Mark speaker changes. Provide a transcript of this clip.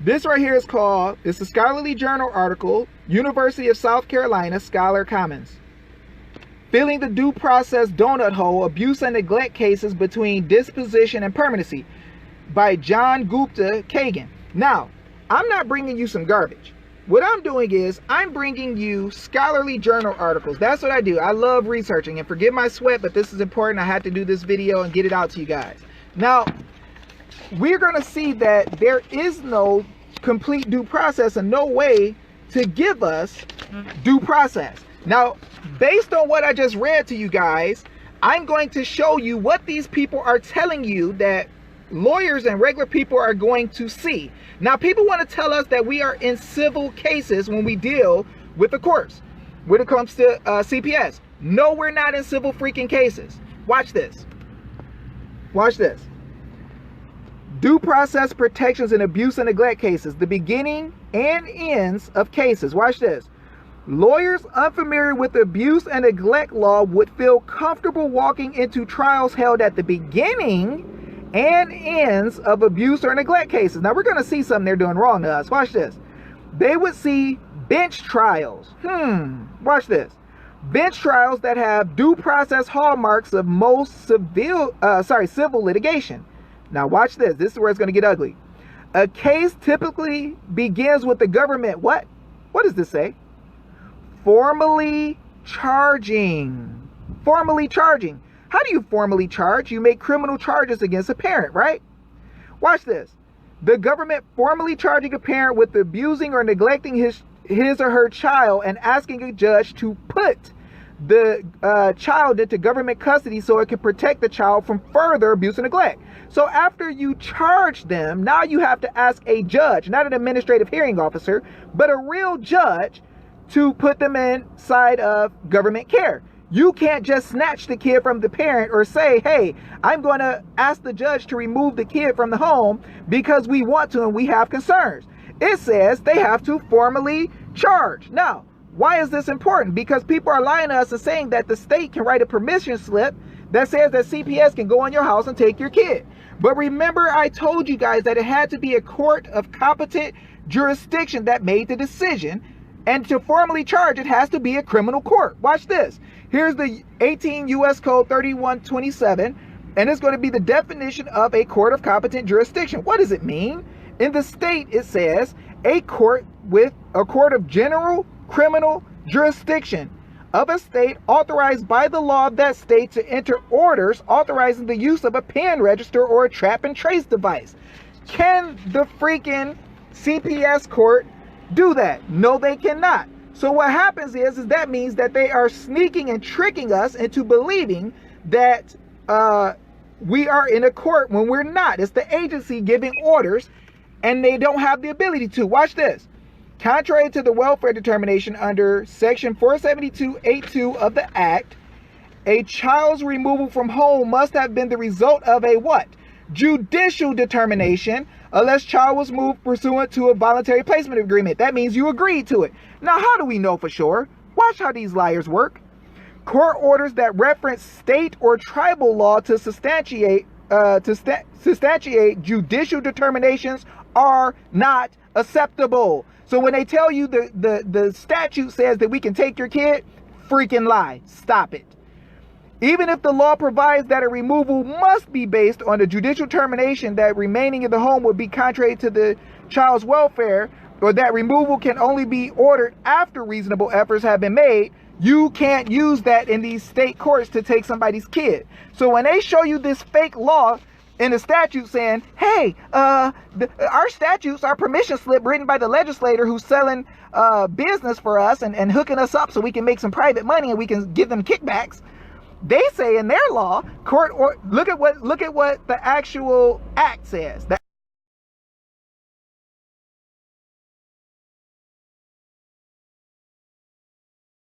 Speaker 1: This right here is called, it's a scholarly journal article, University of South Carolina Scholar Commons. Filling the due process donut hole, abuse and neglect cases between disposition and permanency by John Gupta Kagan. Now, I'm not bringing you some garbage. What I'm doing is I'm bringing you scholarly journal articles. That's what I do. I love researching, and forgive my sweat, but this is important. I had to do this video and get it out to you guys. Now, we're going to see that there is no complete due process and no way to give us due process. Now, based on what I just read to you guys, I'm going to show you what these people are telling you that lawyers and regular people are going to see. Now, people want to tell us that we are in civil cases when we deal with the courts when it comes to CPS. No, we're not in civil freaking cases. Watch this. Watch this. Due process protections in abuse and neglect cases, the beginning and ends of cases. Watch this. Lawyers unfamiliar with abuse and neglect law would feel comfortable walking into trials held at the beginning and ends of abuse or neglect cases. Now, we're going to see something they're doing wrong to us. Watch this. They would see bench trials. Watch this. Bench trials that have due process hallmarks of most civil litigation. Now, watch this. This is where it's going to get ugly. A case typically begins with the government. What does this say? Formally charging. Formally charging. How do you formally charge? You make criminal charges against a parent, right? Watch this. The government formally charging a parent with abusing or neglecting his or her child and asking a judge to put the child into government custody so it can protect the child from further abuse and neglect. So after you charge them, now you have to ask a judge, not an administrative hearing officer, but a real judge to put them inside of government care. You can't just snatch the kid from the parent or say, hey, I'm going to ask the judge to remove the kid from the home because we want to and we have concerns. It says they have to formally charge. Now, why is this important? Because people are lying to us and saying that the state can write a permission slip that says that CPS can go in your house and take your kid. But remember, I told you guys that it had to be a court of competent jurisdiction that made the decision. And to formally charge, it has to be a criminal court. Watch this. Here's the 18 U.S. Code 3127, and it's going to be the definition of a court of competent jurisdiction. What does it mean? In the state, it says a court of general criminal jurisdiction of a state authorized by the law of that state to enter orders authorizing the use of a pen register or a trap and trace device. Can the freaking CPS court do that? No, they cannot. So what happens is that means that they are sneaking and tricking us into believing that we are in a court when we're not. It's the agency giving orders and they don't have the ability to. Watch this. Contrary to the welfare determination under section 472(8)(2) of the Act, a child's removal from home must have been the result of a what? Judicial determination, unless child was moved pursuant to a voluntary placement agreement. That means you agreed to it. Now, how do we know for sure? Watch how these liars work. Court orders that reference state or tribal law to substantiate judicial determinations are not acceptable. So when they tell you the statute says that we can take your kid, freaking lie. Stop it. Even if the law provides that a removal must be based on a judicial determination that remaining in the home would be contrary to the child's welfare, or that removal can only be ordered after reasonable efforts have been made, you can't use that in these state courts to take somebody's kid. So when they show you this fake law in the statute saying, hey, our statutes, our permission slip written by the legislator who's selling business for us and hooking us up so we can make some private money and we can give them kickbacks, they say in their law, look at what the actual act says. The